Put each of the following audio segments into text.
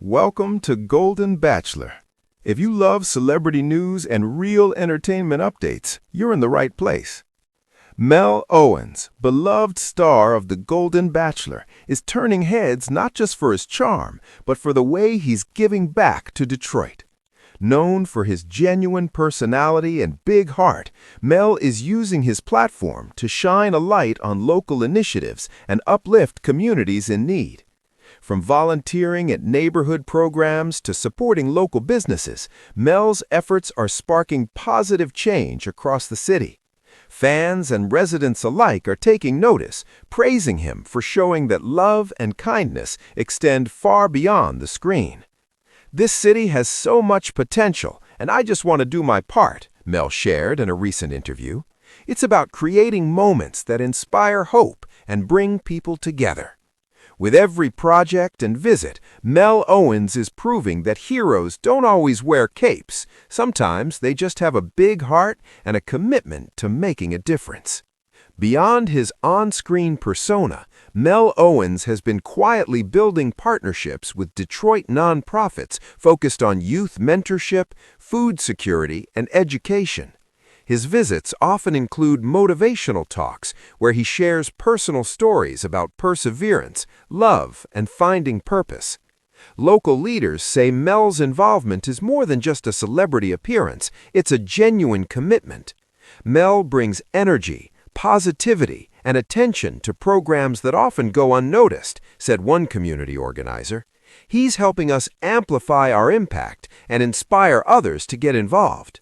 Welcome to Golden Bachelor. If you love celebrity news and real entertainment updates, you're in the right place. Mel Owens, beloved star of the Golden Bachelor, is turning heads not just for his charm, but for the way he's giving back to Detroit. Known for his genuine personality and big heart, Mel is using his platform to shine a light on local initiatives and uplift communities in need. From volunteering at neighborhood programs to supporting local businesses, Mel's efforts are sparking positive change across the city. Fans and residents alike are taking notice, praising him for showing that love and kindness extend far beyond the screen. "This city has so much potential, and I just want to do my part," Mel shared in a recent interview. "It's about creating moments that inspire hope and bring people together." With every project and visit, Mel Owens is proving that heroes don't always wear capes. Sometimes they just have a big heart and a commitment to making a difference. Beyond his on-screen persona, Mel Owens has been quietly building partnerships with Detroit nonprofits focused on youth mentorship, food security, and education. His visits often include motivational talks where he shares personal stories about perseverance, love, and finding purpose. Local leaders say Mel's involvement is more than just a celebrity appearance, it's a genuine commitment. Mel brings energy, positivity, and attention to programs that often go unnoticed, said one community organizer. "He's helping us amplify our impact and inspire others to get involved."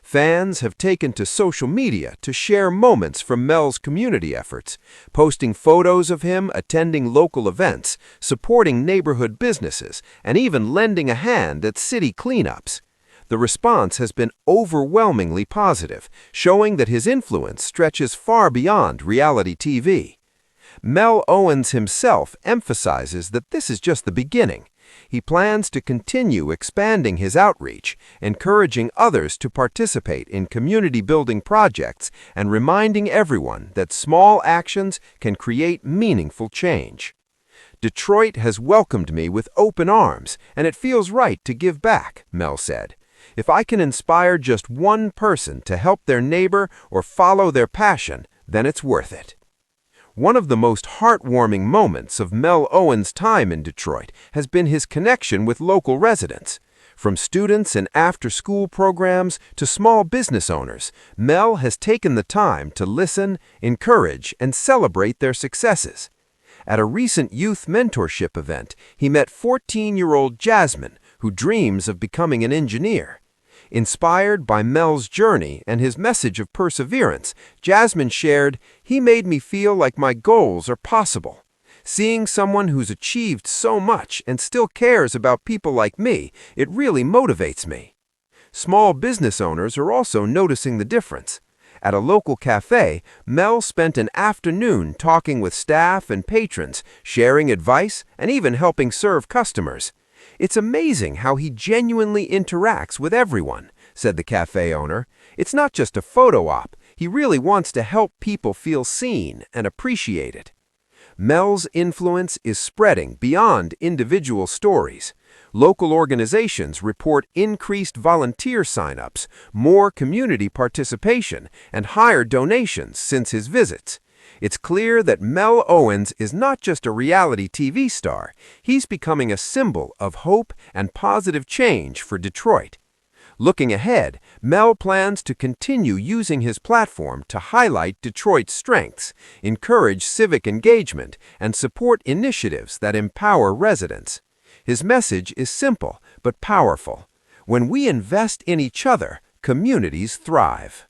Fans have taken to social media to share moments from Mel's community efforts, posting photos of him attending local events, supporting neighborhood businesses, and even lending a hand at city cleanups. The response has been overwhelmingly positive, showing that his influence stretches far beyond reality TV. Mel Owens himself emphasizes that this is just the beginning. He plans to continue expanding his outreach, encouraging others to participate in community-building projects and reminding everyone that small actions can create meaningful change. "Detroit has welcomed me with open arms, and it feels right to give back," Mel said. "If I can inspire just one person to help their neighbor or follow their passion, then it's worth it." One of the most heartwarming moments of Mel Owens' time in Detroit has been his connection with local residents. From students and after-school programs to small business owners, Mel has taken the time to listen, encourage, and celebrate their successes. At a recent youth mentorship event, he met 14-year-old Jasmine, who dreams of becoming an engineer. Inspired by Mel's journey and his message of perseverance, Jasmine shared, "He made me feel like my goals are possible. Seeing someone who's achieved so much and still cares about people like me, it really motivates me." Small business owners are also noticing the difference. At a local cafe, Mel spent an afternoon talking with staff and patrons, sharing advice, and even helping serve customers. "It's amazing how he genuinely interacts with everyone," said the cafe owner. "It's not just a photo op. He really wants to help people feel seen and appreciated." Mel's influence is spreading beyond individual stories. Local organizations report increased volunteer sign-ups, more community participation, and higher donations since his visits. It's clear that Mel Owens is not just a reality TV star, he's becoming a symbol of hope and positive change for Detroit. Looking ahead, Mel plans to continue using his platform to highlight Detroit's strengths, encourage civic engagement, and support initiatives that empower residents. His message is simple but powerful. When we invest in each other, communities thrive.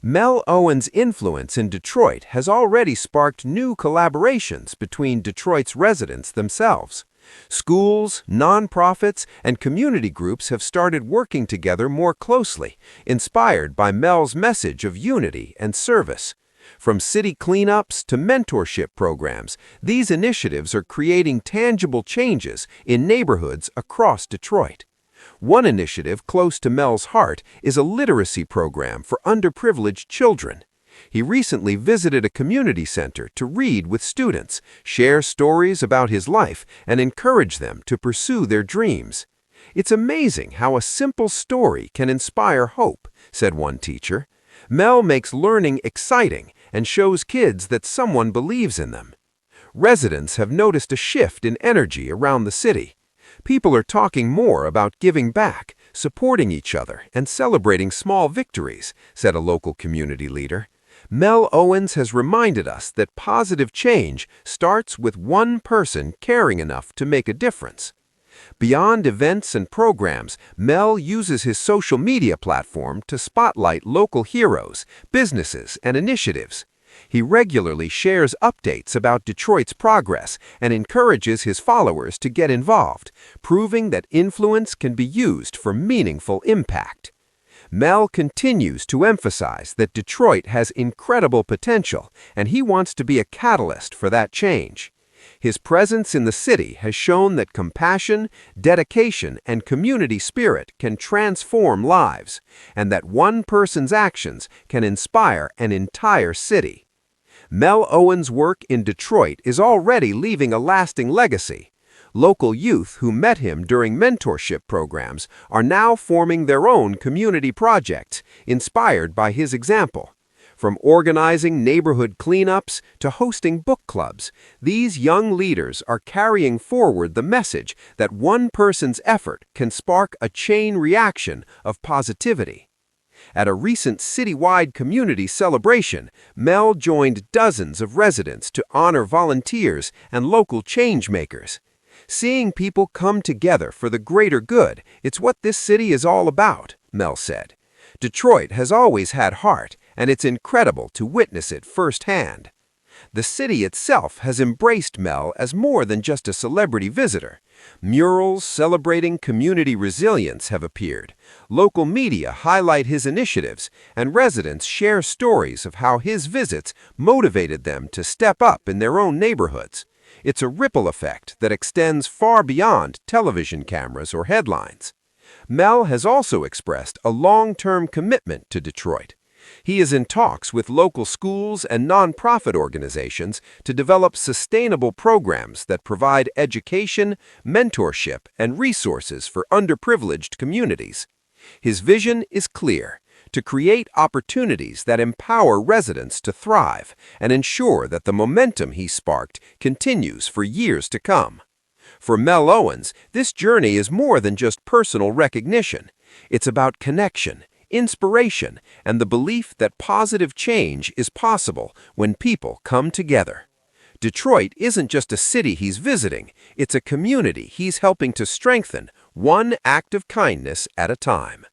Mel Owens' influence in Detroit has already sparked new collaborations between Detroit's residents themselves. Schools, nonprofits, and community groups have started working together more closely, inspired by Mel's message of unity and service. From city cleanups to mentorship programs, these initiatives are creating tangible changes in neighborhoods across Detroit. One initiative close to Mel's heart is a literacy program for underprivileged children. He recently visited a community center to read with students, share stories about his life, and encourage them to pursue their dreams. "It's amazing how a simple story can inspire hope," said one teacher. "Mel makes learning exciting and shows kids that someone believes in them." Residents have noticed a shift in energy around the city. People are talking more about giving back, supporting each other, and celebrating small victories, said a local community leader. Mel Owens has reminded us that positive change starts with one person caring enough to make a difference. Beyond events and programs, Mel uses his social media platform to spotlight local heroes, businesses, and initiatives. He regularly shares updates about Detroit's progress and encourages his followers to get involved, proving that influence can be used for meaningful impact. Mel continues to emphasize that Detroit has incredible potential, and he wants to be a catalyst for that change. His presence in the city has shown that compassion, dedication, and community spirit can transform lives, and that one person's actions can inspire an entire city. Mel Owens' work in Detroit is already leaving a lasting legacy. Local youth who met him during mentorship programs are now forming their own community projects, inspired by his example. From organizing neighborhood cleanups to hosting book clubs, these young leaders are carrying forward the message that one person's effort can spark a chain reaction of positivity. At a recent citywide community celebration, Mel joined dozens of residents to honor volunteers and local change makers. "Seeing people come together for the greater good, it's what this city is all about," Mel said. "Detroit has always had heart, and it's incredible to witness it firsthand." The city itself has embraced Mel as more than just a celebrity visitor. Murals celebrating community resilience have appeared. Local media highlight his initiatives, and residents share stories of how his visits motivated them to step up in their own neighborhoods. It's a ripple effect that extends far beyond television cameras or headlines. Mel has also expressed a long-term commitment to Detroit. He is in talks with local schools and nonprofit organizations to develop sustainable programs that provide education, mentorship, and resources for underprivileged communities. His vision is clear: to create opportunities that empower residents to thrive and ensure that the momentum he sparked continues for years to come. For Mel Owens, this journey is more than just personal recognition. It's about connection, inspiration, and the belief that positive change is possible when people come together. Detroit isn't just a city he's visiting, it's a community he's helping to strengthen, one act of kindness at a time.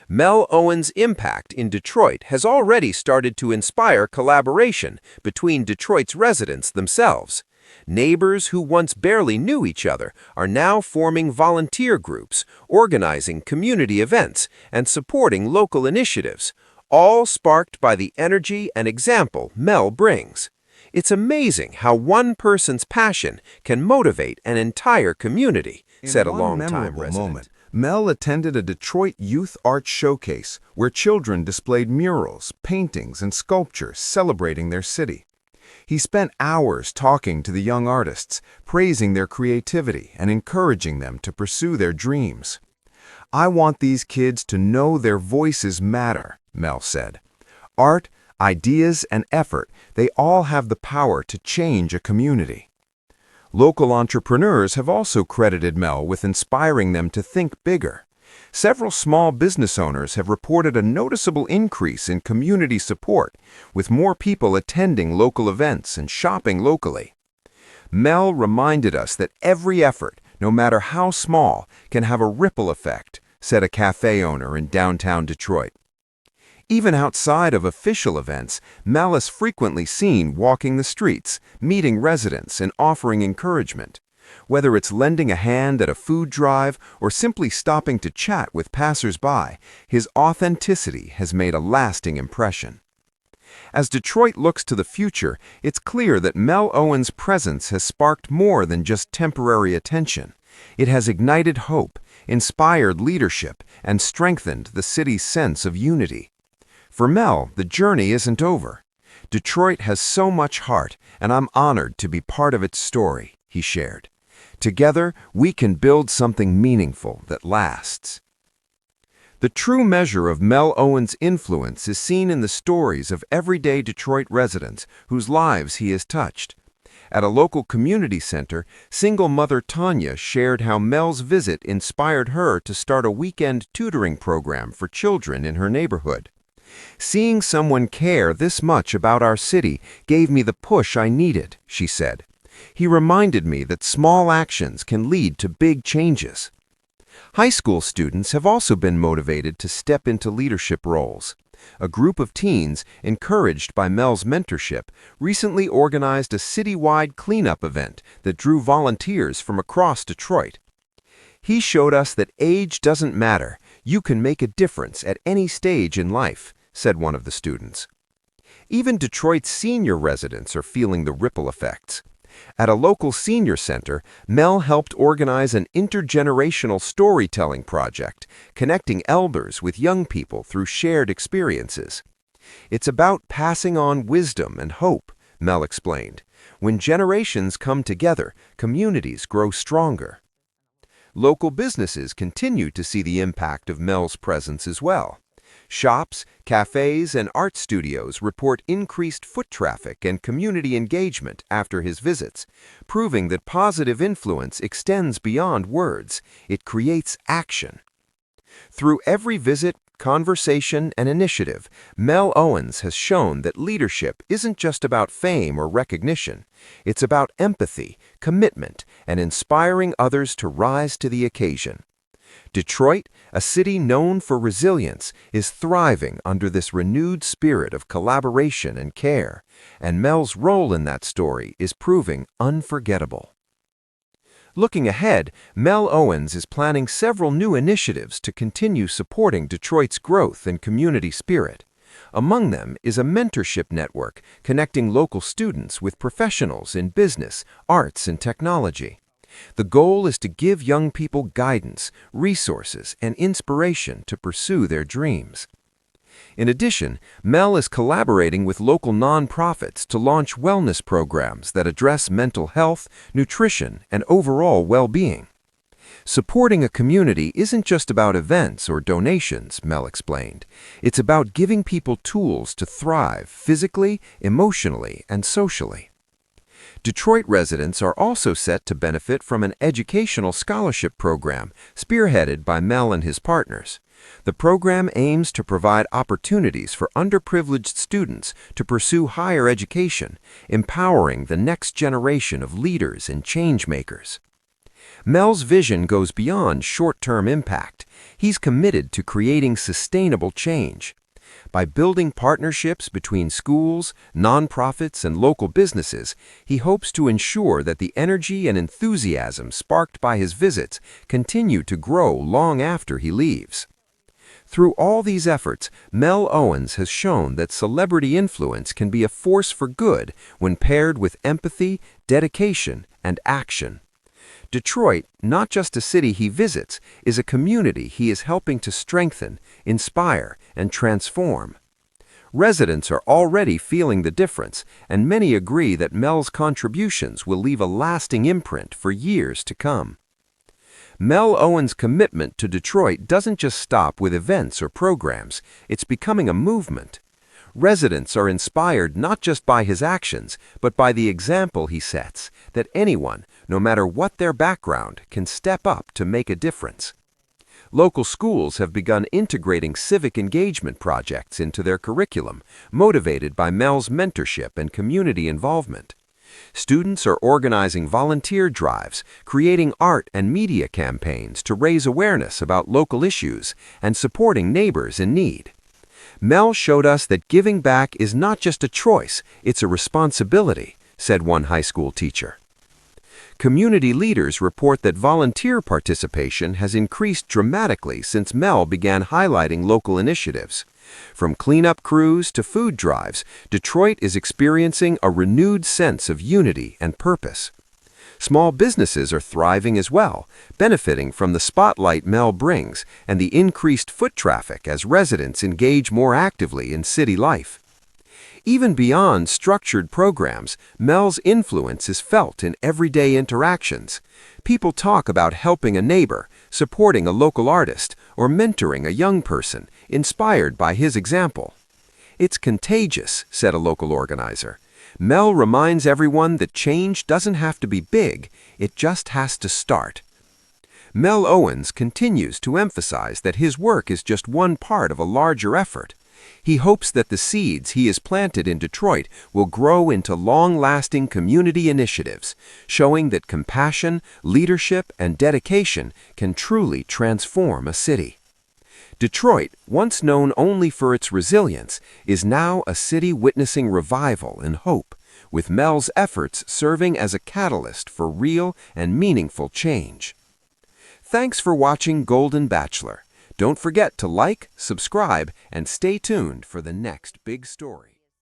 Mel Owens' impact in Detroit has already started to inspire collaboration between Detroit's residents themselves. Neighbors who once barely knew each other are now forming volunteer groups, organizing community events, and supporting local initiatives, all sparked by the energy and example Mel brings. It's amazing how one person's passion can motivate an entire community, said a longtime resident. Mel attended a Detroit youth art showcase where children displayed murals, paintings, and sculptures celebrating their city. He spent hours talking to the young artists, praising their creativity and encouraging them to pursue their dreams. "I want these kids to know their voices matter," Mel said. "Art, ideas, and effort, they all have the power to change a community." Local entrepreneurs have also credited Mel with inspiring them to think bigger. Several small business owners have reported a noticeable increase in community support, with more people attending local events and shopping locally. Mel reminded us that every effort, no matter how small, can have a ripple effect, said a cafe owner in downtown Detroit. Even outside of official events, Mel is frequently seen walking the streets, meeting residents, and offering encouragement. Whether it's lending a hand at a food drive or simply stopping to chat with passers-by, his authenticity has made a lasting impression. As Detroit looks to the future, it's clear that Mel Owens' presence has sparked more than just temporary attention. It has ignited hope, inspired leadership, and strengthened the city's sense of unity. For Mel, the journey isn't over. Detroit has so much heart, and I'm honored to be part of its story, he shared. Together, we can build something meaningful that lasts. The true measure of Mel Owens' influence is seen in the stories of everyday Detroit residents whose lives he has touched. At a local community center, single mother Tanya shared how Mel's visit inspired her to start a weekend tutoring program for children in her neighborhood. "Seeing someone care this much about our city gave me the push I needed," she said. "He reminded me that small actions can lead to big changes." High school students have also been motivated to step into leadership roles. A group of teens, encouraged by Mel's mentorship, recently organized a citywide cleanup event that drew volunteers from across Detroit. "He showed us that age doesn't matter. You can make a difference at any stage in life," said one of the students. Even Detroit's senior residents are feeling the ripple effects. At a local senior center, Mel helped organize an intergenerational storytelling project, connecting elders with young people through shared experiences. "It's about passing on wisdom and hope," Mel explained. "When generations come together, communities grow stronger." Local businesses continue to see the impact of Mel's presence as well. Shops, cafes, and art studios report increased foot traffic and community engagement after his visits, proving that positive influence extends beyond words. It creates action. Through every visit, conversation, and initiative, Mel Owens has shown that leadership isn't just about fame or recognition. It's about empathy, commitment, and inspiring others to rise to the occasion. Detroit, a city known for resilience, is thriving under this renewed spirit of collaboration and care, and Mel's role in that story is proving unforgettable. Looking ahead, Mel Owens is planning several new initiatives to continue supporting Detroit's growth and community spirit. Among them is a mentorship network connecting local students with professionals in business, arts, and technology. The goal is to give young people guidance, resources, and inspiration to pursue their dreams. In addition, Mel is collaborating with local nonprofits to launch wellness programs that address mental health, nutrition, and overall well-being. Supporting a community isn't just about events or donations, Mel explained. It's about giving people tools to thrive physically, emotionally, and socially. Detroit residents are also set to benefit from an educational scholarship program spearheaded by Mel and his partners. The program aims to provide opportunities for underprivileged students to pursue higher education, empowering the next generation of leaders and change-makers. Mel's vision goes beyond short-term impact. He's committed to creating sustainable change. By building partnerships between schools, nonprofits, and local businesses, he hopes to ensure that the energy and enthusiasm sparked by his visits continue to grow long after he leaves. Through all these efforts, Mel Owens has shown that celebrity influence can be a force for good when paired with empathy, dedication, and action. Detroit, not just a city he visits, is a community he is helping to strengthen, inspire, and transform. Residents are already feeling the difference, and many agree that Mel's contributions will leave a lasting imprint for years to come. Mel Owens' commitment to Detroit doesn't just stop with events or programs, it's becoming a movement. Residents are inspired not just by his actions, but by the example he sets, that anyone, no matter what their background, can step up to make a difference. Local schools have begun integrating civic engagement projects into their curriculum, motivated by Mel's mentorship and community involvement. Students are organizing volunteer drives, creating art and media campaigns to raise awareness about local issues, and supporting neighbors in need. Mel showed us that giving back is not just a choice, it's a responsibility, said one high school teacher. Community leaders report that volunteer participation has increased dramatically since Mel began highlighting local initiatives. From cleanup crews to food drives, Detroit is experiencing a renewed sense of unity and purpose. Small businesses are thriving as well, benefiting from the spotlight Mel brings and the increased foot traffic as residents engage more actively in city life. Even beyond structured programs, Mel's influence is felt in everyday interactions. People talk about helping a neighbor, supporting a local artist, or mentoring a young person, inspired by his example. "It's contagious," said a local organizer. Mel reminds everyone that change doesn't have to be big, it just has to start. Mel Owens continues to emphasize that his work is just one part of a larger effort. He hopes that the seeds he has planted in Detroit will grow into long-lasting community initiatives, showing that compassion, leadership, and dedication can truly transform a city. Detroit, once known only for its resilience, is now a city witnessing revival and hope, with Mel's efforts serving as a catalyst for real and meaningful change. Thanks for watching Golden Bachelor. Don't forget to like, subscribe, and stay tuned for the next big story.